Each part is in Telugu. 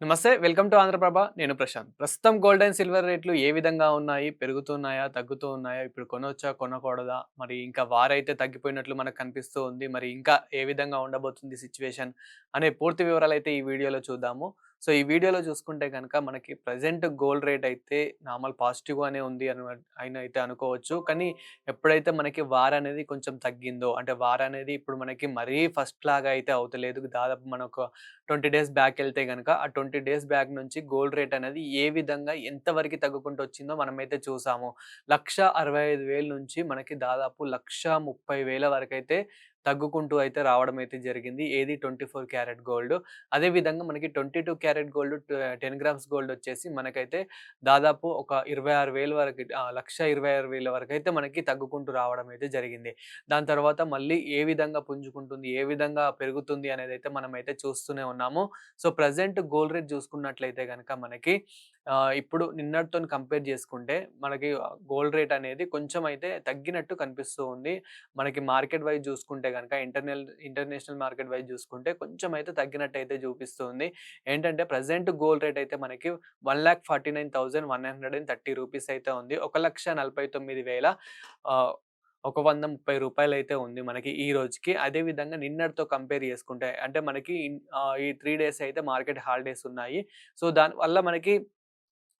నమస్తే. Welcome to Andhra Prabha. నేను ప్రశాంత్. ప్రస్తుతం గోల్డ్ అండ్ సిల్వర్ రేట్లు ఏ విధంగా ఉన్నాయి? పెరుగుతున్నాయా? తగ్గుతూ ఉన్నాయా? ఇప్పుడు కొనొచ్చా? కొనకూడదా? మరి ఇంకా వారైతే తగ్గిపోయినట్లు మనకు కనిపిస్తూ ఉంది. మరి ఇంకా ఏ విధంగా ఉండబోతుంది సిట్యుయేషన్ అనే పూర్తి వివరాలైతే ఈ వీడియోలో చూద్దాము. సో, ఈ వీడియోలో చూసుకుంటే గనక మనకి ప్రెజెంట్ గోల్డ్ రేట్ అయితే నార్మల్ పాజిటివ్‌గానే ఉంది అయితే అనుకోవచ్చు. కానీ ఎప్పుడైతే మనకి వార్ అనేది కొంచెం తగ్గిందో, అంటే వార్ అనేది ఇప్పుడు మనకి మరీ ఫస్ట్ లాగా అయితే అవుతలేదు. దాదాపు మనకు 20 డేస్ బ్యాకెళ్తే గనక, ఆ 20 డేస్ బ్యాక్ నుంచి గోల్డ్ రేట్ అనేది ఏ విధంగా ఎంత వరకి తగ్గుకుంటూ వచ్చిందో మనమైతే చూసాము. 1,65,000 నుంచి మనకి దాదాపు 1,30,000 వరకైతే తగ్గుకుంటూ అయితే రావడం అయితే జరిగింది. ఏది 24 క్యారెట్ గోల్డ్. అదే విధంగా మనకి 22 క్యారెట్ గోల్డ్ 10 గ్రామ్స్ గోల్డ్ వచ్చేసి మనకైతే దాదాపు ఒక 26,000 వరకి 1,26,000 వరకైతే మనకి తగ్గుకుంటూ రావడం అయితే జరిగింది. దాని తర్వాత మళ్ళీ ఏ విధంగా పుంజుకుంటుంది, ఏ విధంగా పెరుగుతుంది అనేదైతే మనమైతే చూస్తూనే ఉన్నాము. సో, ప్రెజెంట్ గోల్డ్ రేట్ చూసుకున్నట్లయితే గనక మనకి ఇప్పుడు నిన్నటితోని కంపేర్ చేసుకుంటే మనకి గోల్డ్ రేట్ అనేది కొంచెం అయితే తగ్గినట్టు కనిపిస్తూ ఉంది. మనకి మార్కెట్ వైస్ చూసుకుంటే గనక ఇంటర్నేషనల్ మార్కెట్ వైస్ చూసుకుంటే కొంచెం అయితే తగ్గినట్టయితే చూపిస్తుంది. ఏంటంటే ప్రెజెంట్ గోల్డ్ రేట్ అయితే మనకి రూ. 1,49,130 అయితే ఉంది. 1,49,000 ఆహ్, ఒక రూ. 130 అయితే ఉంది మనకి ఈ రోజుకి. అదే విధంగా నిన్నటితో కంపేర్ చేసుకుంటే అంటే మనకి ఈ 3 డేస్ అయితే మార్కెట్ హాలిడేస్ ఉన్నాయి. సో, దానివల్ల మనకి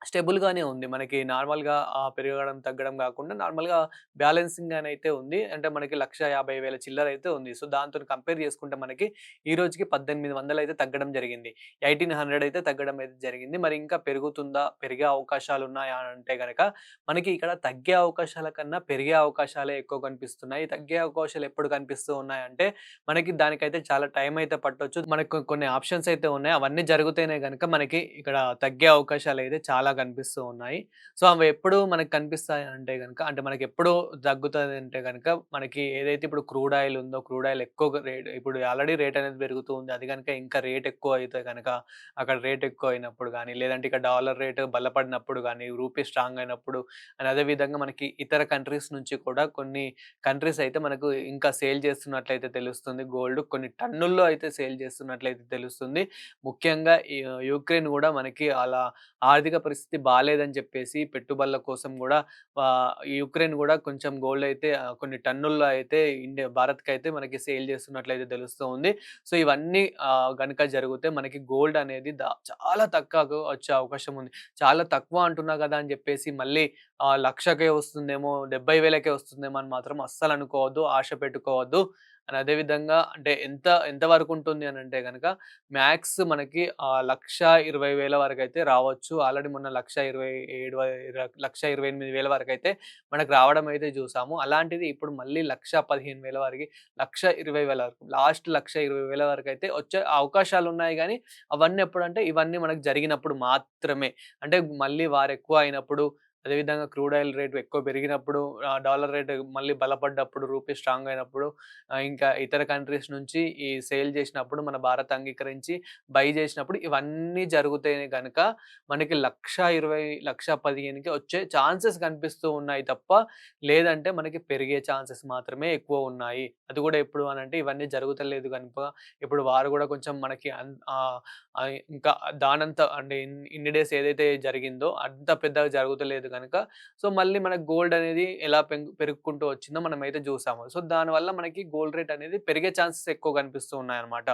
స్టేబుల్‌గానే ఉంది. మనకి నార్మల్‌గా పెరగడం, తగ్గడం గాకుండా నార్మల్‌గా బ్యాలెన్సింగ్‌గానైతే ఉంది. అంటే మనకి 1,50,000 చిల్లరైతే ఉంది. సో, దాంతోని కంపేర్ చేసుకుంటే మనకి ఈ రోజుకి 1,800 అయితే తగ్గడం జరిగింది. 1,800 అయితే తగ్గడం అయితే జరిగింది. మరి ఇంకా పెరుగుతుందా? పెరిగే అవకాశాలున్నాయా అంటే గనక మనకి ఇక్కడ తగ్గే అవకాశాల కన్నా పెరిగే అవకాశాలే ఎక్కువ కనిపిస్తున్నాయి. తగ్గే అవకాశాలు ఎప్పుడు కనిపిస్తూ ఉన్నాయంటే మనకి దానికైతే చాలా టైం అయితే పట్టొచ్చు. మనకు కొన్ని ఆప్షన్స్ అయితే ఉన్నాయి. అవన్నీ జరిగితేనే గనక మనకి ఇక్కడ తగ్గే అవకాశాలైతే చాలా కనిపిస్తూ ఉన్నాయి. సో, అవి ఎప్పుడు మనకు కనిపిస్తాయి అంటే గనక అంటే మనకెప్పుడు తగ్గుతదంటే గనక మనకి ఏదైతే ఇప్పుడు క్రూడ్ ఆయిల్ ఉందో, క్రూడ్ ఆయిల్ ఎక్కువగా ఇప్పుడు ఆల్రెడీ రేట్ అనేది పెరుగుతూ ఉంది. అది గనక ఇంకా రేట్ ఎక్కువ అయితే గనక అక్కడ రేట్ ఎక్కువ అయినప్పుడు గానీ, లేదంటే ఇక్కడ డాలర్ రేట్ బలపడినప్పుడు గానీ, రూపీ స్ట్రాంగ్ అయినప్పుడు అండ్ అదే విధంగా మనకి ఇతర కంట్రీస్ నుంచి కూడా కొన్ని కంట్రీస్ అయితే మనకు ఇంకా సేల్ చేస్తున్నట్లయితే తెలుస్తుంది గోల్డ్. కొన్ని టన్నుల్లో అయితే సేల్ చేస్తున్నట్లయితే తెలుస్తుంది. ముఖ్యంగా ఈ యుక్రెయిన్ గూడా మనకి అలా ఆర్థిక పరిస్థితి బాలేదని చెప్పేసి పెట్టుబడుల కోసం గూడా యుక్రెయిన్ గూడా కొంచెం గోల్డ్ అయితే కొన్ని టన్నుల్లో అయితే భారత్‌కైతే మనకి సేల్ చేస్తున్నట్లయితే తెలుస్తూ ఉంది. సో, ఇవన్నీ గనుక జరిగితే మనకి గోల్డ్ అనేది చాలా తక్కువకు వచ్చే అవకాశం ఉంది. చాలా తక్కువ అంటున్నా గదా! అని జెప్పేసి మళ్ళీ 1,00,000కే వస్తుందేమో, 70,000కే వస్తుందేమో అని మాత్రం అస్సలనుకోవద్దు. ఆశ పెట్టుకోవద్దు. అండ్ అదే విధంగా అంటే ఎంత వరకుంటుంది అనంటే గనక మ్యాక్స్ మనకి 1,20,000 వరకైతే రావచ్చు. ఆల్రెడీ మొన్న 1,27 1,28,000 వరకైతే మనకు రావడం అయితే చూసాము. అలాంటిది ఇప్పుడు మళ్ళీ 1,15,000 వరకి 1,20,000 వరకు లాస్ట్ 1,20,000 వరకైతే వచ్చే అవకాశాలున్నాయి గానీ, అవన్నీ ఎప్పుడంటే ఇవన్నీ మనకు జరిగినప్పుడు మాత్రమే. అంటే మళ్ళీ వారెక్కువ అయినప్పుడు, అదే విధంగా క్రూడ్ ఆయిల్ రేట్ ఎక్కువ పెరిగినప్పుడు, డాలర్ రేట్ మళ్ళీ బలపడ్డప్పుడు, రూపీ స్ట్రాంగ్ అయినప్పుడు, ఇంకా ఇతర కంట్రీస్ నుంచి ఈ సేల్ చేసినప్పుడు మన భారత్ అంగీకరించి బై జేసినప్పుడు ఇవన్నీ జరుగుతేనే గనక మనకి 1,20,000 1,15,000కి వచ్చే ఛాన్సెస్ కనిపిస్తూ ఉన్నాయి తప్ప, లేదంటే మనకి పెరిగే ఛాన్సెస్ మాత్రమే ఎక్కువ ఉన్నాయి. అది గూడా ఎప్పుడు అనంటే ఇవన్నీ జరుగుతలేదు గనుక ఇప్పుడు వార్ గూడా కొంచెం మనకి ఇంకా దానంత అంటే ఇన్ని డేస్ ఏదైతే జరిగిందో అంత పెద్దగా జరుగుతలేదు గనక సో, మళ్ళీ మనకు గోల్డ్ అనేది ఎలా పెరుగుకుంటూ వచ్చిందో మనమైతే జూసాము. సో, దానివల్ల మనకి గోల్డ్ రేట్ అనేది పెరిగే ఛాన్సెస్ ఎక్కువ కనిపిస్తూ ఉన్నాయన్నమాట.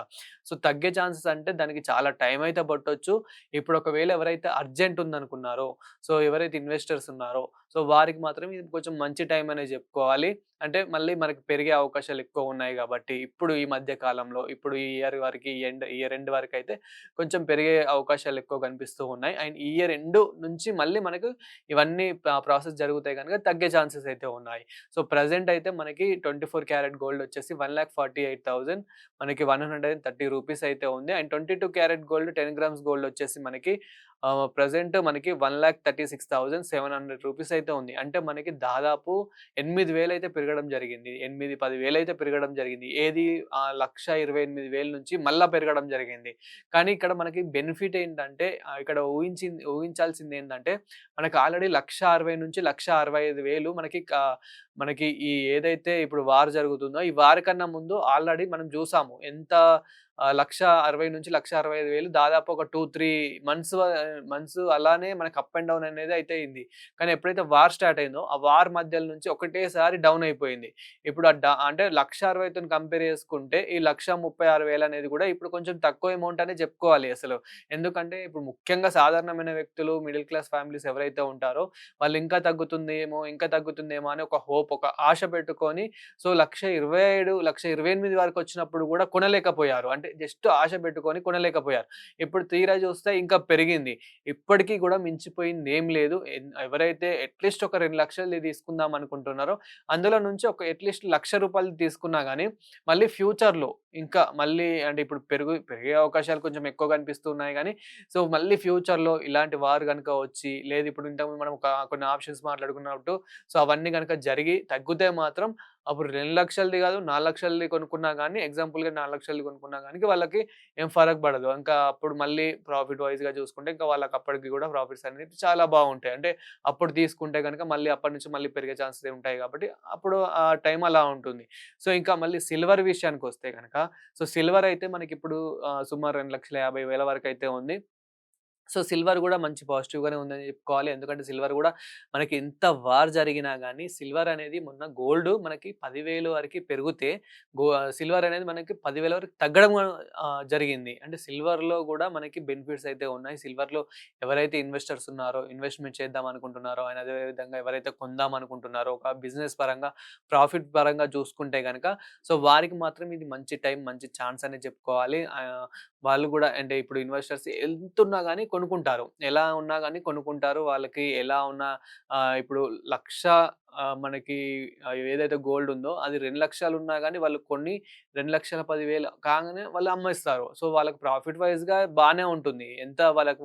సో, తగ్గే ఛాన్సెస్ అంటే దానికి చాలా టైం అయితే పట్టొచ్చు. ఇప్పుడు ఒకవేళ ఎవరైతే అర్జెంట్ ఉందనుకున్నారో, సో, ఎవరైతే ఇన్వెస్టర్స్ ఉన్నారో, సో, వారికి మాత్రం ఇది కొంచెం మంచి టైం అనే జెప్పుకోవాలి. అంటే మళ్ళీ మనకి పెరిగే అవకాశాలు ఎక్కువ ఉన్నాయి గాబట్టి, ఇప్పుడు ఈ మధ్య కాలంలో, ఇప్పుడు ఈ ఇయర్ వరకి ఇయర్ ఎండ్ వరకైతే కొంచెం పెరిగే అవకాశాలు ఎక్కువ కనిపిస్తూ ఉన్నాయి. అండ్ ఈ ఇయర్ ఎండ్ నుంచి మళ్ళీ మనకు ఇవన్నీ ప్రాసెస్ జరుగుతాయి గనుక తగ్గే ఛాన్సెస్ అయితే ఉన్నాయి. సో, ప్రెజెంట్ అయితే మనకి 24 క్యారెట్ గోల్డ్ వచ్చేసి 1,48,000 మనకి రూ. 130 అయితే ఉంది. And 22 carat gold 10 grams gold వచ్చేసి మనకి ప్రెజెంట్ మనకి రూ. 1,36,700 అయితే ఉంది. అంటే మనకి దాదాపు 8,000 అయితే పెరగడం జరిగింది. 8, 10,000 అయితే పెరగడం జరిగింది. ఏది 1,28,000 నుంచి మళ్ళా పెరగడం జరిగింది. కానీ ఇక్కడ మనకి బెనిఫిట్ ఏంటంటే ఇక్కడ ఊహించాల్సిందేంటంటే మనకు ఆల్రెడీ 1,60,000 నుంచి 1,65,000 మనకి మనకి ఈ ఏదైతే ఇప్పుడు వార్ జరుగుతుందో, ఈ వార్ కన్నా ముందు ఆల్రెడీ మనం జూసాము. ఎంత 1,60,000-1,65,000 దాదాపు ఒక 2, 3 మంత్స్ అలానే మనకి అప్ అండ్ డౌన్ అనేది అయితే అయింది. కానీ ఎప్పుడైతే వార్ స్టార్ట్ అయిందో, ఆ వార్ మధ్యల నుంచి ఒకటేసారి డౌన్ అయిపోయింది. ఇప్పుడు అంటే 1,60,000తోని కంపేర్ చేసుకుంటే, ఈ 1,36,000 అనేది కూడా ఇప్పుడు కొంచెం తక్కువ అమౌంట్ అనే చెప్పుకోవాలి అసలు. ఎందుకంటే ఇప్పుడు ముఖ్యంగా సాధారణమైన వ్యక్తులు, మిడిల్ క్లాస్ ఫ్యామిలీస్ ఎవరైతే ఉంటారో, వాళ్ళు ఇంకా తగ్గుతుందేమో, ఇంకా తగ్గుతుందేమో అని ఒక హోప్, ఒక ఆశ పెట్టుకొని సో 1,27,00,000, 1,28,000 వరకొచ్చినప్పుడు గూడా కొనలేకపోయారు. అంటే జస్ట్ ఆశ పెట్టుకొని కొనలేకపోయారు. ఇప్పుడు తీరా చూస్తే ఇంకా పెరిగింది. ఇప్పటికి గూడా మించిపోయిందేం లేదు. ఎవరైతే అట్‌లీస్ట్ ఒక 2,00,000ది తీసుకుందాం అనుకుంటున్నారో, అందులో నుంచి ఒక అట్‌లీస్ట్ రూ. 1,00,000 తీసుకున్నా గానీ, మళ్ళీ ఫ్యూచర్‌లో ఇంకా మళ్ళీ అంటే ఇప్పుడు పెరిగే అవకాశాలు కొంచెం ఎక్కువ కనిపిస్తున్నాయి గానీ, సో మళ్ళీ ఫ్యూచర్‌లో ఇలాంటి వార్ గనుక వచ్చి, లేదు ఇప్పుడు ఇంతకుముందు మనం కొన్ని ఆప్షన్స్ మాట్లాడుకున్నట్టు సో అవన్నీ గనక జరిగి తగ్గితే మాత్రం అప్పుడు 2,00,000ది కాదు 4,00,000ది కొనుక్కున్నా గానీ ఎగ్జాంపుల్‌గా 4,00,000ది కొనుక్కున్నా గానీ వాళ్ళకి ఏం ఫరక్ పడదు. ఇంకా అప్పుడు మళ్ళీ ప్రాఫిట్ వైస్‌గా చూసుకుంటే ఇంకా వాళ్ళకి అప్పటికి కూడా ప్రాఫిట్స్ అనేవి చాలా బాగుంటాయి. అంటే అప్పుడు తీసుకుంటే గనుక మళ్ళీ అప్పటి నుంచి మళ్ళీ పెరిగే ఛాన్సెస్ ఉంటాయి కాబట్టి అప్పుడు ఆ టైం అలా ఉంటుంది. సో ఇంకా మళ్ళీ సిల్వర్ విషయానికొస్తే గనక సో సిల్వర్ అయితే మనకిప్పుడు సుమారు 2,50,000 వరకైతే ఉంది. సో, సిల్వర్ గూడా మంచి పాజిటివ్‌గానే ఉందని జెప్పుకోవాలి. ఎందుకంటే సిల్వర్ గూడా మనకి ఎంత వార్ జరిగినా గానీ, సిల్వర్ అనేది మొన్న గోల్డ్ మనకి 10,000 వరకి పెరిగితే, సిల్వర్ అనేది మనకి 10,000 వరకు తగ్గడం జరిగింది. అంటే సిల్వర్‌లో గూడా మనకి బెనిఫిట్స్ అయితే ఉన్నాయి. సిల్వర్‌లో ఎవరైతే ఇన్వెస్టర్స్ ఉన్నారో, ఇన్వెస్ట్‌మెంట్ చేద్దాం అనుకుంటున్నారో, అండ్ అదే విధంగా ఎవరైతే కొందాం అనుకుంటున్నారో, ఒక బిజినెస్ పరంగా, ప్రాఫిట్ పరంగా చూసుకుంటే గనక, సో, వారికి మాత్రం ఇది మంచి టైం, మంచి ఛాన్స్ అనే చెప్పుకోవాలి. వాళ్ళు గూడా అంటే ఇప్పుడు ఇన్వెస్టర్స్ ఎంతున్నా గాని కొనుక్కుంటారు. ఎలా ఉన్నా గాని కొనుక్కుంటారు. వాళ్ళకి ఎలా ఉన్నా ఇప్పుడు 1,00,000 మనకి ఏదైతే గోల్డ్ ఉందో అది 2,00,000 ఉన్నా గాని వాళ్ళు కొన్ని 2,10,000 కాగానే వాళ్ళు అమ్మేస్తారు. సో, వాళ్ళకి ప్రాఫిట్ వైస్‌గా బానే ఉంటుంది. ఎంత వాళ్ళకు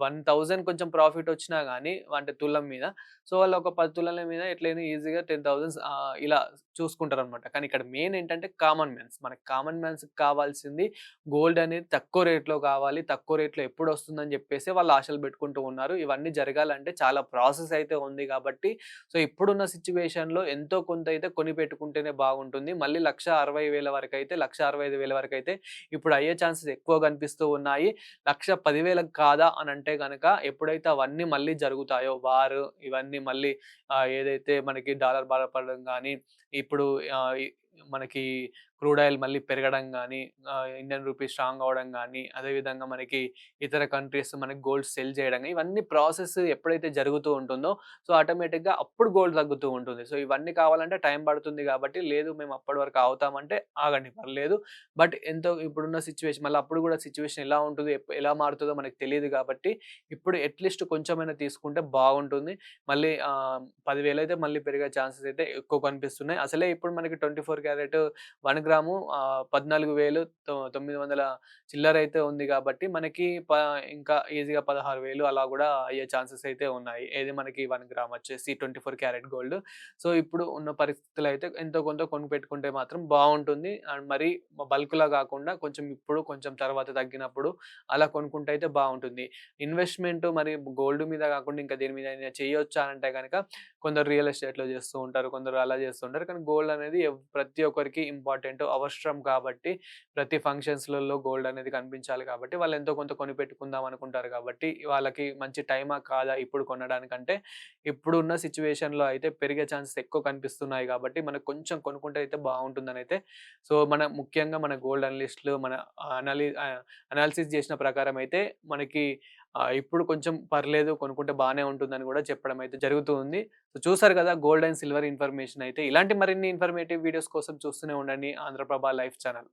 1,000 కొంచెం ప్రాఫిట్ వచ్చినా గాని అంటే తులం మీద సో, వాళ్ళు ఒక 10 తులాల మీద ఎట్లైనా ఈజీగా 10,000 ఇలా చూసుకుంటారనమాట. కానీ ఇక్కడ మెయిన్ ఏంటంటే కామన్ మ్యాన్స్. మనకి కామన్ మ్యాన్స్‌కి కావాల్సింది గోల్డ్ అనేది తక్కువ రేట్‌లో కావాలి. తక్కువ రేట్‌లో ఎప్పుడొస్తుందని జెప్పేసి వాళ్ళు ఆశలు పెట్టుకుంటూ ఉన్నారు. ఇవన్నీ జరగాలంటే చాలా ప్రాసెస్ అయితే ఉంది గాబట్టి, సో ఇప్పుడున్న సిట్యుయేషన్‌లో ఎంతో కొంత అయితే కొనిపెట్టుకుంటేనే బాగుంటుంది. మళ్ళీ 1,60,000 వరకైతే 1,65,000 వరకైతే ఇప్పుడు అయ్యే ఛాన్సెస్ ఎక్కువ కనిపిస్తూ ఉన్నాయి. 1,10,000 కాదా అనంటే గనక ఎప్పుడైతే అవన్నీ మళ్ళీ జరుగుతాయో వార్ ఇవన్నీ మళ్ళీ ఏదైతే మనకి డాలర్ బలపడడం గానీ, ఇప్పుడు ఈ మనకి క్రూడ్ ఆయిల్ మళ్ళీ పెరగడం గానీ, ఇండియన్ రూపీ స్ట్రాంగ్ అవ్వడం గానీ, అదేవిధంగా మనకి ఇతర కంట్రీస్ మనకి గోల్డ్ సెల్ చేయడం గానీ, ఇవన్నీ ప్రాసెస్ ఎప్పుడైతే జరుగుతూ ఉంటుందో, సో, ఆటోమేటిక్‌గా అప్పుడు గోల్డ్ తగ్గుతూ ఉంటుంది. సో, ఇవన్నీ కావాలంటే టైం పడుతుంది గాబట్టి, లేదు మేము అప్పటి వరకు ఆగుతామంటే ఆగండి పర్లేదు. బట్ ఎంతో ఇప్పుడున్న సిట్యుయేషన్ మళ్ళీ అప్పుడు గూడా సిట్యుయేషన్ ఎలా ఉంటదో, ఎలా మారుతదో మనకు తెలీదు గాబట్టి, ఇప్పుడు అట్‌లీస్ట్ కొంచెమైనా తీసుకుంటే బాగుంటుంది. మళ్ళీ 10,000 అయితే మళ్ళీ పెరిగే ఛాన్సెస్ అయితే ఎక్కువ కనిపిస్తున్నాయి. అసలే ఇప్పుడు మనకి 24 క్యారెట్ 1 గ్రాము 14,000 900 చిల్లరైతే ఉంది గాబట్టి, మనకి ఇంకా ఈజీగా 16,000 అలా గూడా అయ్యే ఛాన్సెస్ అయితే ఉన్నాయి. ఏది మనకి 1 గ్రామ్ వచ్చేసి 24 క్యారెట్ గోల్డ్. సో, ఇప్పుడు ఉన్న పరిస్థితుల్లో అయితే ఎంతో కొంత కొనిపెట్టుకుంటే మాత్రం బావుంటుంది. అండ్ మరీ బల్క్‌లా గాకుండా కొంచెం ఇప్పుడు, కొంచెం తర్వాత తగ్గినప్పుడు అలా కొనుక్కుంటే అయితే బావుంటుంది. ఇన్వెస్ట్‌మెంట్ మరి గోల్డ్ మీద గాకుండా ఇంకా దేని మీదైనా చేయొచ్చా అంటే గనక కొందరు రియల్ ఎస్టేట్‌లో చేస్తూ ఉంటారు. కొందరు అలా చేస్తూ ఉంటారు. కానీ గోల్డ్ అనేది ప్రతి ఒక్కరికి ఇంపార్టెంట్ అవసరం కాబట్టి ప్రతి ఫంక్షన్స్‌లలో గోల్డ్ అనేది కనిపించాలి కాబట్టి వాళ్ళు ఎంతో కొంత కొనిపెట్టుకుందాం అనుకుంటారు కాబట్టి వాళ్ళకి మంచి టైమా కాదా ఇప్పుడు కొనడానికంటే ఇప్పుడున్న సిట్యుయేషన్‌లో అయితే పెరిగే ఛాన్సెస్ ఎక్కువ కనిపిస్తున్నాయి కాబట్టి మనకు కొంచెం కొనుక్కుంటే అయితే బావుంటుందనైతే సో మన ముఖ్యంగా మన గోల్డ్ అనలిస్ట్‌లు మన అనాలిసిస్ చేసిన ప్రకారం అయితే మనకి ఇప్పుడు కొంచెం పర్లేదు కొనుక్కుంటే బానే ఉంటుందని గూడా చెప్పడం అయితే జరుగుతూ ఉంది. సో చూసారు కదా! గోల్డ్ అండ్ సిల్వర్ ఇన్ఫర్మేషన్ అయితే. ఇలాంటి మరిన్ని ఇన్ఫర్మేటివ్ వీడియోస్ కోసం చూస్తూనే ఉండండి ఆంధ్రప్రభ లైవ్ ఛానల్.